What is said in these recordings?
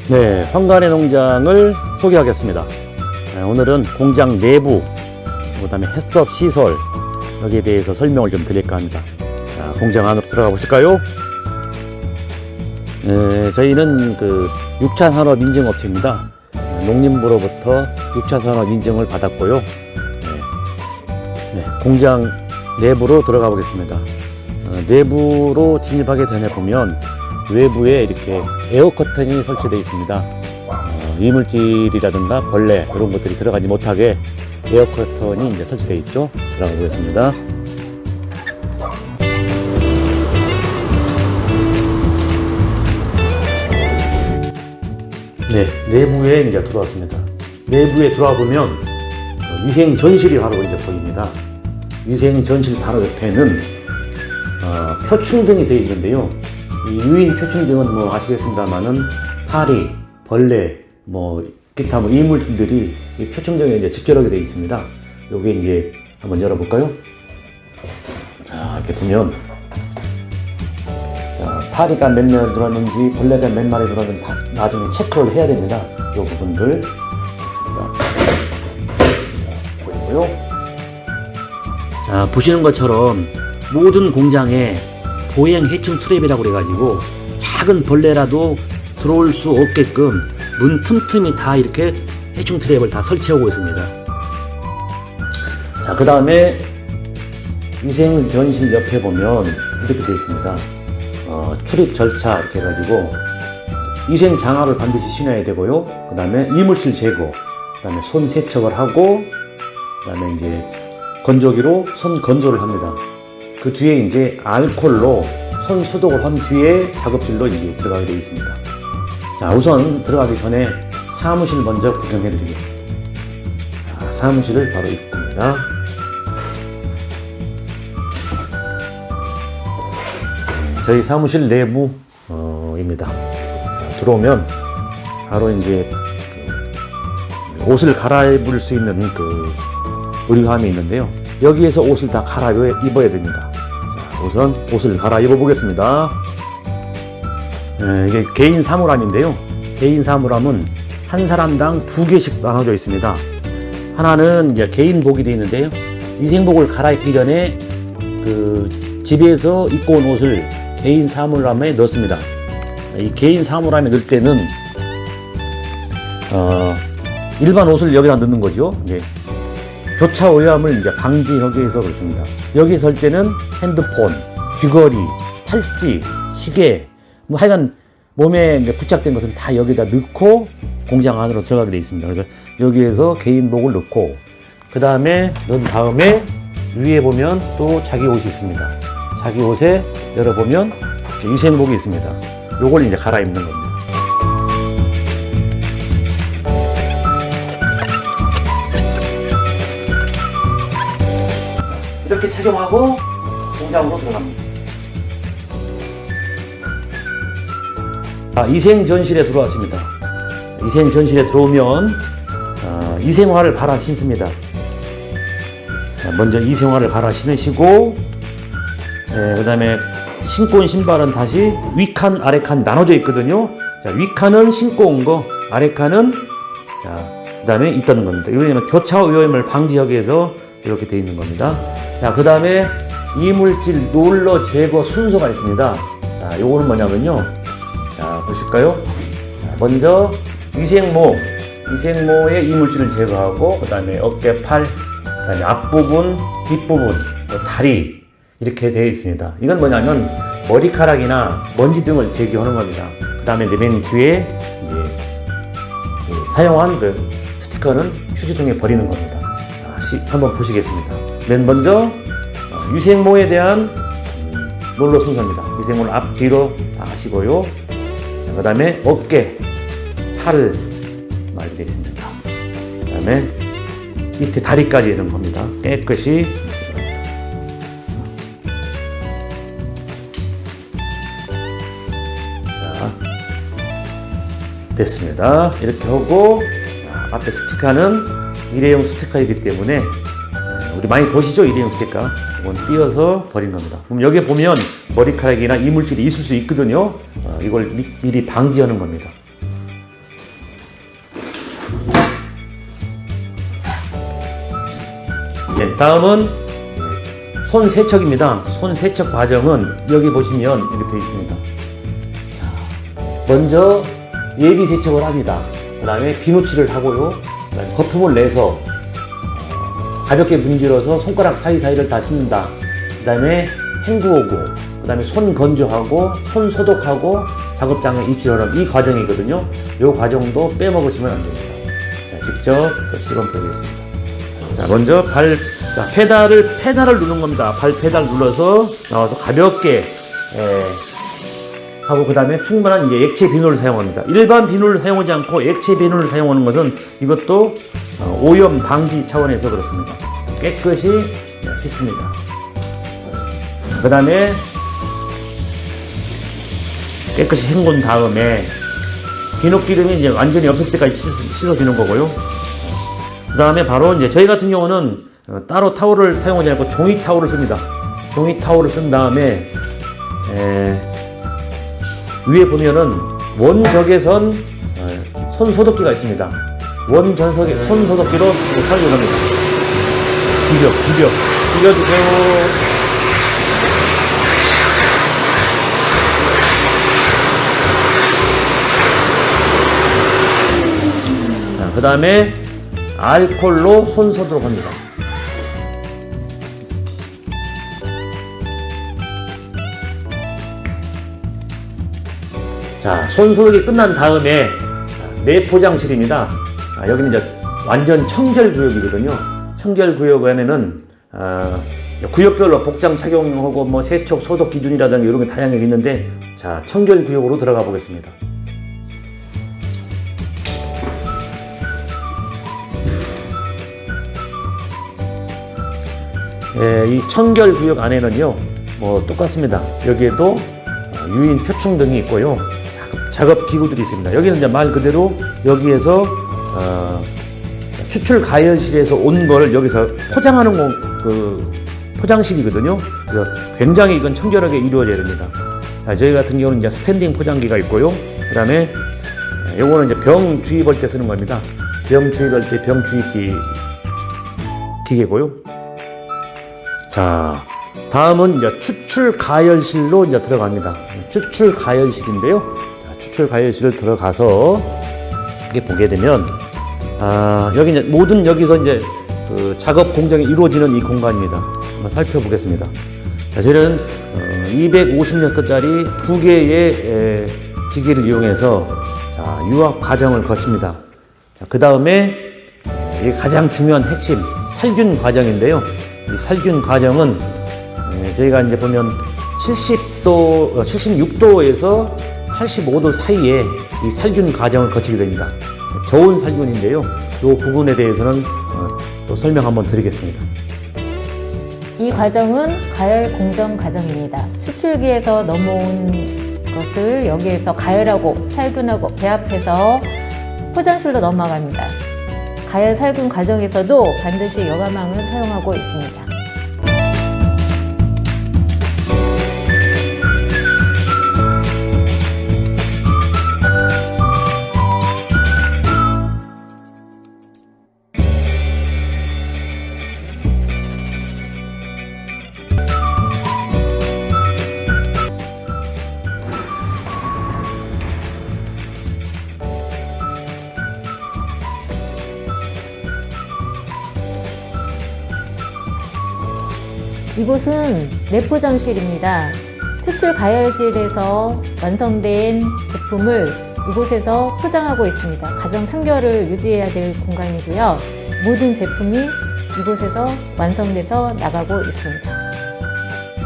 네, 황간의 농장을 소개하겠습니다. 오늘은 공장 내부, 그 다음에 해썹 시설, 여기에 대해서 설명을 좀 드릴까 합니다. 자, 공장 안으로 들어가 보실까요? 저희는 그 6차 산업 인증 업체입니다. 농림부로부터 6차 산업 인증을 받았고요. 공장 내부로 들어가 보겠습니다. 내부로 진입하게 되네 보면 외부에 이렇게 에어 커튼이 설치되어 있습니다. 이물질이라든가 벌레 이런 것들이 들어가지 못하게 에어 커튼이 이제 설치되어 있죠. 들어가 보겠습니다. 네, 내부에 이제 들어왔습니다. 내부에 들어와 보면 위생 전실이 바로 이제 보입니다. 위생 전실 바로 옆에는 표충등이 되어 있는데요. 이 유인 표충등은 뭐 아시겠습니다만은 파리, 벌레, 뭐 기타 뭐 이물질들이 이 표충등에 이제 집결하게 되어 있습니다. 요게 이제 한번 열어볼까요? 자, 이렇게 보면 파리가 몇 마리 들어왔는지 벌레가 몇 마리 들어왔는지 다 나중에 체크를 해야 됩니다. 이 부분들 보이고요. 자, 보시는 것처럼 모든 공장에 보행 해충 트랩이라고 그래가지고 작은 벌레라도 들어올 수 없게끔 문 틈틈이 다 이렇게 해충 트랩을 다 설치하고 있습니다. 자, 그 다음에 위생 전실 옆에 보면 이렇게 되어 있습니다. 출입 절차 이렇게 해가지고 위생 장화를 반드시 신어야 되고요. 그 다음에 이물질 제거, 그 다음에 손 세척을 하고, 그 다음에 이제 건조기로 손 건조를 합니다. 그 뒤에 이제 알코올로 손 소독을 한 뒤에 작업실로 이제 들어가게 되어 있습니다. 자, 우선 들어가기 전에 사무실 먼저 구경해 드리겠습니다. 자, 사무실을 바로 입구입니다. 저희 사무실 내부입니다. 들어오면 바로 이제 옷을 갈아입을 수 있는 그 의류함이 있는데요. 여기에서 옷을 다 갈아입어야 됩니다. 자, 우선 옷을 갈아입어 보겠습니다. 이게 개인 사물함인데요. 개인 사물함은 한 사람당 2개씩 나눠져 있습니다. 하나는 이제 개인복이 되어 있는데요. 위생복을 갈아입기 전에 그 집에서 입고 온 옷을 개인 사물함에 넣습니다. 이 개인 사물함에 넣을 때는 일반 옷을 여기다 넣는 거죠. 네. 교차 오염을 이제 방지하기 위해서 그렇습니다. 여기 설 때는 핸드폰, 귀걸이, 팔찌, 시계, 뭐 하여간 몸에 이제 부착된 것은 다 여기다 넣고 공장 안으로 들어가게 되어 있습니다. 그래서 여기에서 개인복을 넣고, 그 다음에 넣은 다음에 위에 보면 또 자기 옷이 있습니다. 자기 옷에 열어보면 위생복이 있습니다. 요걸 이제 갈아입는 겁니다. 이렇게 착용하고 공장으로 들어갑니다. 위생전실에 들어왔습니다. 위생전실에 들어오면 위생화를 갈아 신습니다. 먼저 위생화를 갈아 신으시고, 그 다음에 신고 온 신발은 다시 위칸, 아래칸 나눠져 있거든요. 자, 위칸은 신고 온 거, 아래칸은 그 다음에 있다는 겁니다. 이거는 교차 오염을 방지하기 위해서 이렇게 되어 있는 겁니다. 자, 그 다음에 이물질 롤러 제거 순서가 있습니다. 자, 요거는 뭐냐면요. 자, 보실까요? 자, 먼저 위생모에 이물질을 제거하고, 그 다음에 어깨, 팔, 그 다음에 앞부분, 뒷부분, 다리, 이렇게 되어 있습니다. 이건 뭐냐면 머리카락이나 먼지 등을 제거하는 겁니다. 그 다음에 맨 뒤에 이제 사용한 그 스티커는 휴지통에 버리는 겁니다. 한번 보시겠습니다. 맨 먼저 위생모에 대한 롤러 순서입니다. 위생모를 앞뒤로 다 하시고요. 그 다음에 어깨, 팔을 말게 되어 있습니다. 그 다음에 밑에 다리까지 이런 겁니다. 깨끗이 됐습니다. 이렇게 하고, 앞에 스티커는 일회용 스티커이기 때문에 우리 많이 보시죠? 일회용 스티커. 이건 띄어서 버린 겁니다. 그럼 여기에 보면 머리카락이나 이물질이 있을 수 있거든요. 이걸 미리 방지하는 겁니다. 네, 다음은 손 세척입니다. 손 세척 과정은 여기 보시면 이렇게 있습니다. 먼저 예비 세척을 합니다. 그 다음에 비누칠을 하고요. 그다음에 거품을 내서 가볍게 문질러서 손가락 사이사이를 다 씻는다. 그 다음에 헹구고, 그 다음에 손 건조하고, 손 소독하고, 작업장에 입실하는 이 과정이거든요. 이 과정도 빼먹으시면 안 됩니다. 자, 직접 시범 보겠습니다. 자, 먼저 페달을 누르는 겁니다. 발 페달 눌러서 나와서 가볍게 하고, 그 다음에 충분한 이제 액체 비누를 사용합니다. 일반 비누를 사용하지 않고 액체 비누를 사용하는 것은 이것도 오염 방지 차원에서 그렇습니다. 깨끗이 씻습니다. 그 다음에 깨끗이 헹군 다음에 비눗기름이 이제 완전히 없을 때까지 씻어주는 거고요. 그 다음에 바로 이제 저희 같은 경우는 따로 타월을 사용하지 않고 종이 타월을 씁니다. 종이 타월을 쓴 다음에 위에 보면은 원적외선 손 소독기가 있습니다. 손 소독기로 사용합니다. 비벼주세요. 그 다음에 알콜로 손 소독 합니다. 자, 손 소독이 끝난 다음에 내포장실입니다. 여기는 이제 완전 청결 구역이거든요. 청결 구역 안에는 구역별로 복장 착용하고 뭐 세척 소독 기준이라든가 이런 게 다양하게 있는데, 자, 청결 구역으로 들어가 보겠습니다. 이 청결 구역 안에는요, 뭐 똑같습니다. 여기에도 유인 표충 등이 있고요. 작업 기구들이 있습니다. 여기는 이제 말 그대로 여기에서 추출 가열실에서 온 거를 여기서 포장하는 그 포장실이거든요. 그래서 굉장히 이건 청결하게 이루어져야 됩니다. 자, 저희 같은 경우는 이제 스탠딩 포장기가 있고요. 그 다음에 요거는 이제 병 주입할 때 쓰는 겁니다. 병 주입할 때 병 주입기 기계고요. 자, 다음은 이제 추출 가열실로 이제 들어갑니다. 추출 가열실인데요. 자, 추출 가열실을 들어가서 이렇게 보게 되면, 여기 이제 여기서 이제 그 작업 공정이 이루어지는 이 공간입니다. 한번 살펴보겠습니다. 자, 저희는 250W짜리 두 개의 기계를 이용해서 유압 과정을 거칩니다. 그 다음에 가장 중요한 핵심 살균 과정인데요. 이 살균 과정은 저희가 이제 보면 76도에서 85도 사이에 이 살균 과정을 거치게 됩니다. 저온 살균인데요. 이 부분에 대해서는 또 설명 한번 드리겠습니다. 이 과정은 가열 공정 과정입니다. 추출기에서 넘어온 것을 여기에서 가열하고 살균하고 배합해서 포장실로 넘어갑니다. 가열 살균 과정에서도 반드시 여과망을 사용하고 있습니다. 이곳은 내포장실입니다. 추출 가열실에서 완성된 제품을 이곳에서 포장하고 있습니다. 가정 청결을 유지해야 될 공간이고요. 모든 제품이 이곳에서 완성돼서 나가고 있습니다.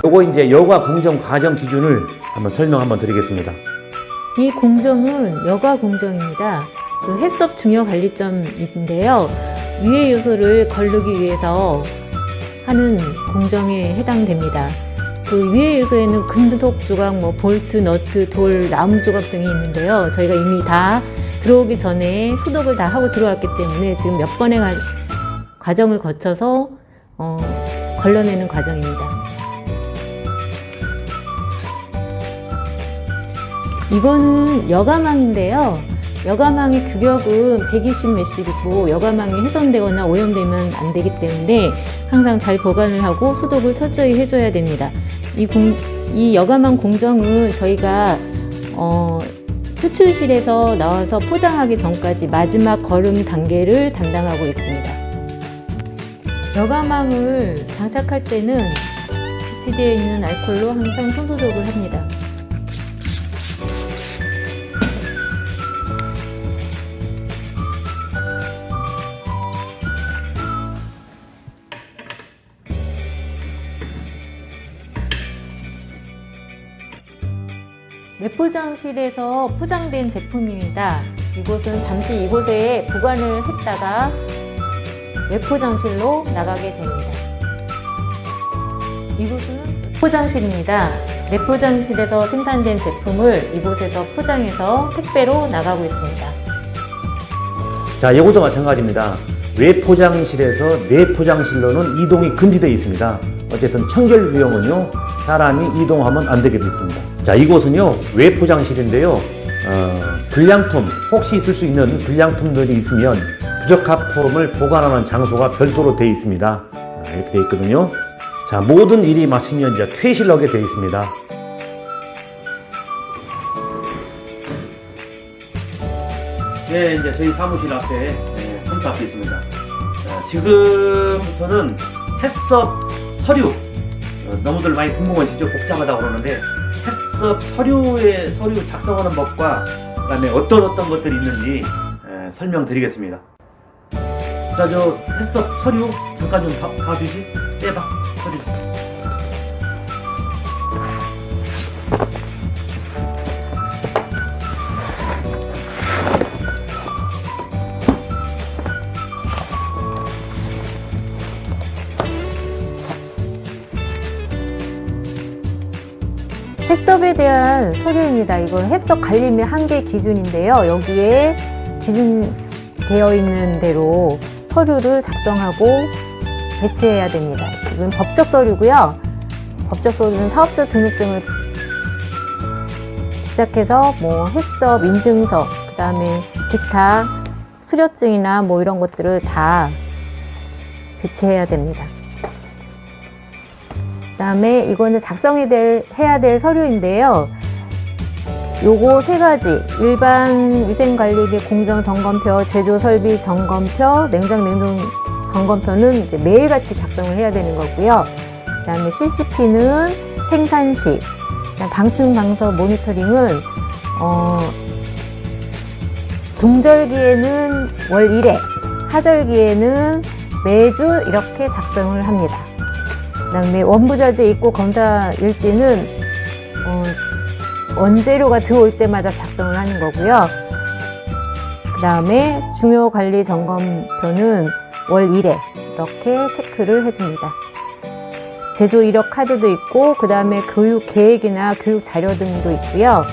요거 이제 여과 공정 과정 기준을 한번 드리겠습니다. 이 공정은 여과 공정입니다. 그 해썹 중요 관리점인데요. 유해 요소를 거르기 위해서 하는 공정에 해당됩니다. 그 유해 요소에는 금속 조각, 볼트, 너트, 돌, 나무 조각 등이 있는데요. 저희가 이미 다 들어오기 전에 소독을 다 하고 들어왔기 때문에 지금 몇 번의 과정을 거쳐서 걸러내는 과정입니다. 이거는 여과망인데요. 여과망의 규격은 120 몇십이고 여과망이 훼손되거나 오염되면 안 되기 때문에 항상 잘 보관을 하고 소독을 철저히 해줘야 됩니다. 이 여과망 공정은 저희가 추출실에서 나와서 포장하기 전까지 마지막 거름 단계를 담당하고 있습니다. 여과망을 장착할 때는 비치되어 있는 알코올로 항상 손소독을 합니다. 내포장실에서 포장된 제품입니다. 이곳은 잠시 이곳에 보관을 했다가 내포장실로 나가게 됩니다. 이곳은 포장실입니다. 내포장실에서 생산된 제품을 이곳에서 포장해서 택배로 나가고 있습니다. 자, 이것도 마찬가지입니다. 외포장실에서 내포장실로는 이동이 금지되어 있습니다. 어쨌든 청결구역은요, 사람이 이동하면 안 되게 되어 있습니다. 자, 이곳은요, 외포장실인데요, 불량품, 혹시 있을 수 있는 불량품들이 있으면 부적합품을 보관하는 장소가 별도로 되어 있습니다. 이렇게 되어 있거든요. 자, 모든 일이 마치면 이제 퇴실하게 되어 있습니다. 네, 이제 저희 사무실 앞에 컴퓨터 앞에 있습니다. 자, 지금부터는 해썹 서류, 너무들 많이 궁금하시죠? 복잡하다고 그러는데 해썹 서류 작성하는 법과 그 다음에 어떤 것들이 있는지 설명드리겠습니다. 자, 저 해썹 서류 잠깐 좀 봐주지? 떼봐, 서류. 해썹에 대한 서류입니다. 이건 해썹 관리및 한계 기준인데요. 여기에 기준되어 있는 대로 서류를 작성하고 배치해야 됩니다. 이건 법적 서류고요. 법적 서류는 사업자 등록증을 시작해서 해썹 인증서, 그 다음에 기타 수료증이나 이런 것들을 다 배치해야 됩니다. 그 다음에 이거는 작성해야 될 서류인데요. 요거 세 가지, 일반 위생관리 및 공정 점검표, 제조 설비 점검표, 냉동 점검표는 이제 매일같이 작성을 해야 되는 거고요. 그 다음에 CCP는 생산시, 방충 방서 모니터링은 동절기에는 월 1회, 하절기에는 매주 이렇게 작성을 합니다. 그 다음에 원부자재 입고 검사 일지는 원재료가 들어올 때마다 작성을 하는 거고요. 그 다음에 중요관리 점검표는 월 1회 이렇게 체크를 해줍니다. 제조 이력 카드도 있고, 그 다음에 교육 계획이나 교육 자료 등도 있고요.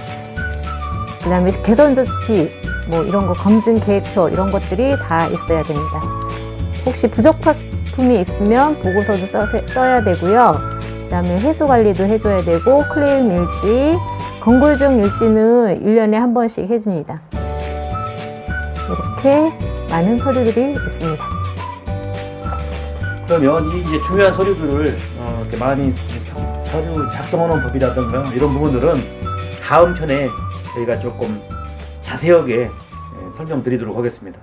그 다음에 개선 조치, 이런 거 검증 계획표 이런 것들이 다 있어야 됩니다. 혹시 부적합품이 있으면 보고서도 써야 되고요. 그 다음에 회수 관리도 해줘야 되고, 클레임 일지, 건골중 일지는 1년에 한 번씩 해줍니다. 이렇게 많은 서류들이 있습니다. 그러면 이 이제 중요한 서류들을 이렇게 많이 서류 작성하는 법이라든가 이런 부분들은 다음 편에 저희가 조금 자세하게 설명드리도록 하겠습니다.